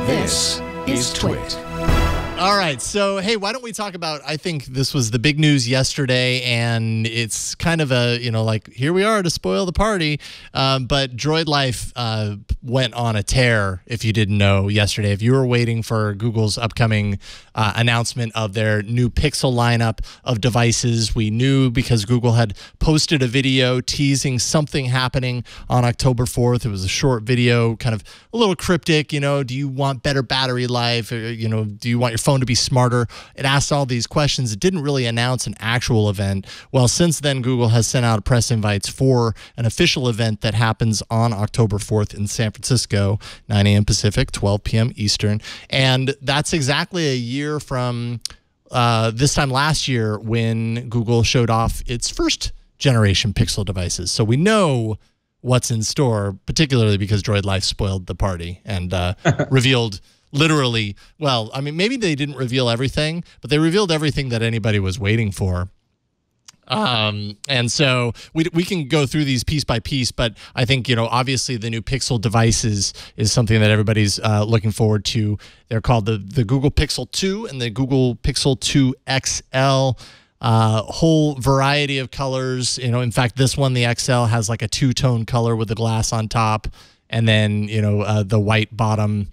This is TWiT. All right, so hey, why don't we talk about, I think this was the big news yesterday, and it's kind of a, like, here we are to spoil the party, but Droid Life went on a tear, if you didn't know, yesterday. If you were waiting for Google's upcoming announcement of their new Pixel lineup of devices, we knew because Google had posted a video teasing something happening on October 4th. It was a short video, kind of a little cryptic, do you want better battery life, or, do you want your phone to be smarter? It asked all these questions. It didn't really announce an actual event. Well, since then, Google has sent out press invites for an official event that happens on October 4th in San Francisco, 9 a.m. Pacific, 12 p.m. Eastern. And that's exactly a year from this time last year when Google showed off its first generation Pixel devices. So we know what's in store, particularly because Droid Life spoiled the party and revealed literally, well, I mean, maybe they didn't reveal everything, but they revealed everything that anybody was waiting for. And so we can go through these piece by piece, but I think, obviously the new Pixel devices is something that everybody's looking forward to. They're called the Google Pixel 2 and the Google Pixel 2 XL. Whole variety of colors. In fact, this one, the XL, has like a two-tone color with the glass on top, and then, the white bottom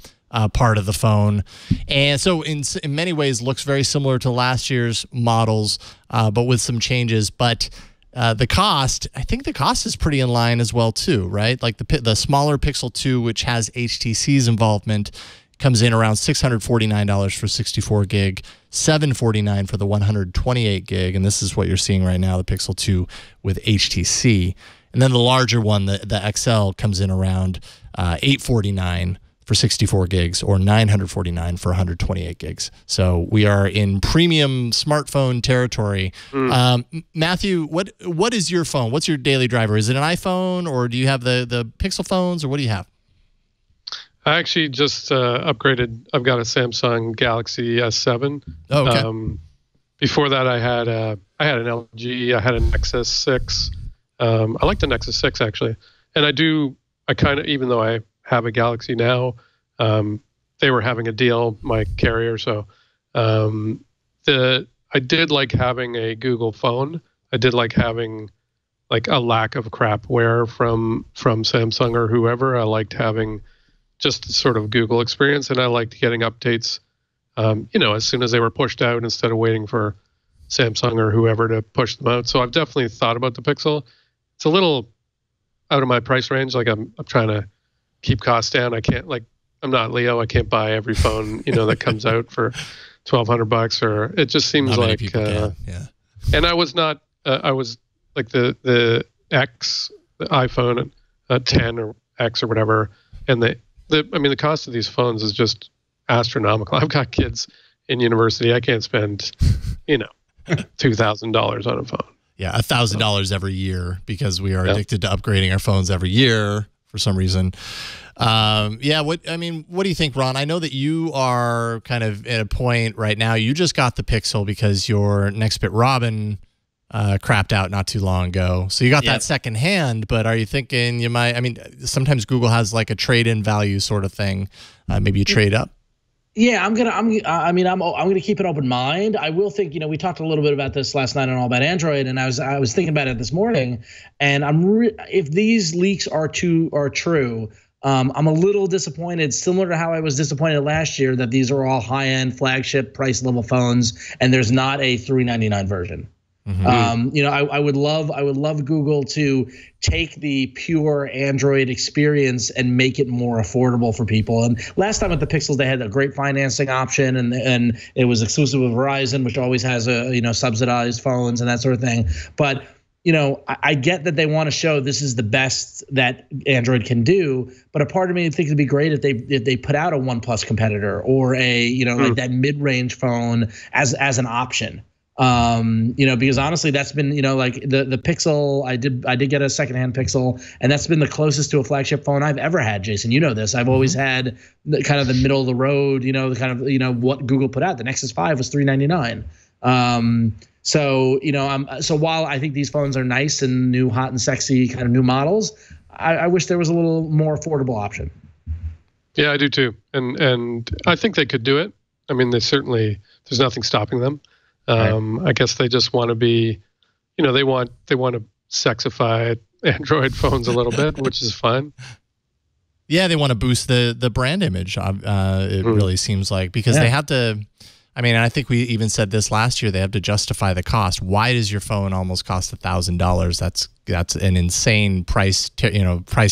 part of the phone. And so in many ways looks very similar to last year's models, but with some changes. But the cost, I think the cost is pretty in line as well too, right? Like the smaller Pixel 2, which has HTC's involvement, comes in around $649 for 64 gig, $749 for the 128 gig. And this is what you're seeing right now, the Pixel 2 with HTC. And then the larger one, the XL, comes in around $849 for 64 gigs or $949 for 128 gigs. So we are in premium smartphone territory. Matthew, what is your phone? What's your daily driver? Is it an iPhone, or do you have the Pixel phones, or what do you have? I actually just upgraded. I've got a Samsung Galaxy S7. Oh, okay. Before that, I had an LG. I had a Nexus 6. I like the Nexus 6 actually, and I kind of, even though I have a Galaxy now, they were having a deal, my carrier. So I did like having a Google phone. I did like having like a lack of crapware from Samsung or whoever. I liked having just sort of Google experience, and I liked getting updates, as soon as they were pushed out instead of waiting for Samsung or whoever to push them out. So I've definitely thought about the Pixel. It's a little out of my price range. Like I'm trying to keep costs down. I can't, like, I'm not Leo. I can't buy every phone, that comes out for $1,200, or it just seems like, yeah. And I was not, I was like the X, the iPhone 10 or X or whatever. And the cost of these phones is just astronomical. I've got kids in university. I can't spend, $2,000 on a phone. Yeah, $1,000 every year because we are addicted to upgrading our phones every year for some reason. Yeah, what do you think, Ron? I know that you are kind of at a point right now. You just got the Pixel because your Nextbit Robin crapped out not too long ago. So you got that second hand, but are you thinking you might, sometimes Google has like a trade-in value sort of thing. Maybe you trade up? Yeah, I'm gonna keep an open mind. I will think, we talked a little bit about this last night on All About Android, and I was thinking about it this morning, and if these leaks are true, I'm a little disappointed, similar to how I was disappointed last year that these are all high-end flagship price level phones, and there's not a $399 version. I would love Google to take the pure Android experience and make it more affordable for people. And last time with the Pixels, they had a great financing option, and it was exclusive with Verizon, which always has subsidized phones and that sort of thing. But I get that they want to show this is the best that Android can do, but a part of me thinks it'd be great if they put out a OnePlus competitor or a like that mid-range phone as an option. Because honestly, that's been, like the Pixel, I did get a secondhand Pixel, and that's been the closest to a flagship phone I've ever had, Jason. You know this. I've always had kind of the middle of the road, the kind of, what Google put out. The Nexus 5 was $399. So while I think these phones are nice and new, hot and sexy kind of new models, I wish there was a little more affordable option. Yeah, I do too, and I think they could do it. I mean, there's nothing stopping them. I guess they just want to be, they want to sexify Android phones a little bit, which is fine. Yeah, they want to boost the brand image. It really seems like, because they have to. I mean, I think we even said this last year. They have to justify the cost. Why does your phone almost cost $1,000? That's an insane price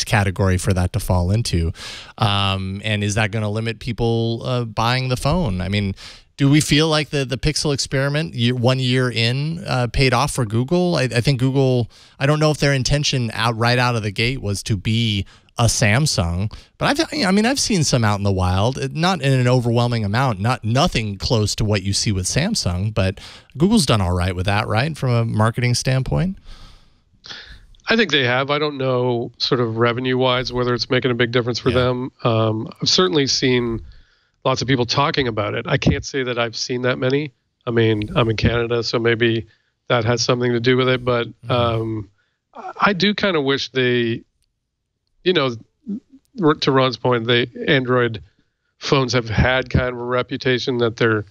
category for that to fall into. And is that going to limit people buying the phone? I mean, do we feel like the Pixel experiment 1 year in paid off for Google? I think Google, I don't know if their intention right out of the gate was to be a Samsung, but I've seen some out in the wild, not in an overwhelming amount, nothing close to what you see with Samsung, but Google's done all right with that, right, from a marketing standpoint? I think they have. I don't know sort of revenue-wise whether it's making a big difference for them. I've certainly seen lots of people talking about it. I can't say that I've seen that many. I mean, I'm in Canada, so maybe that has something to do with it, but I do kind of wish they, to Ron's point, Android phones have had kind of a reputation that they're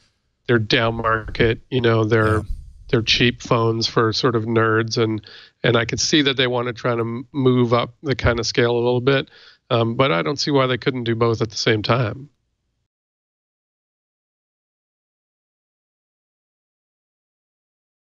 down market. They're cheap phones for sort of nerds, and I could see that they want to try to move up the kind of scale a little bit, but I don't see why they couldn't do both at the same time.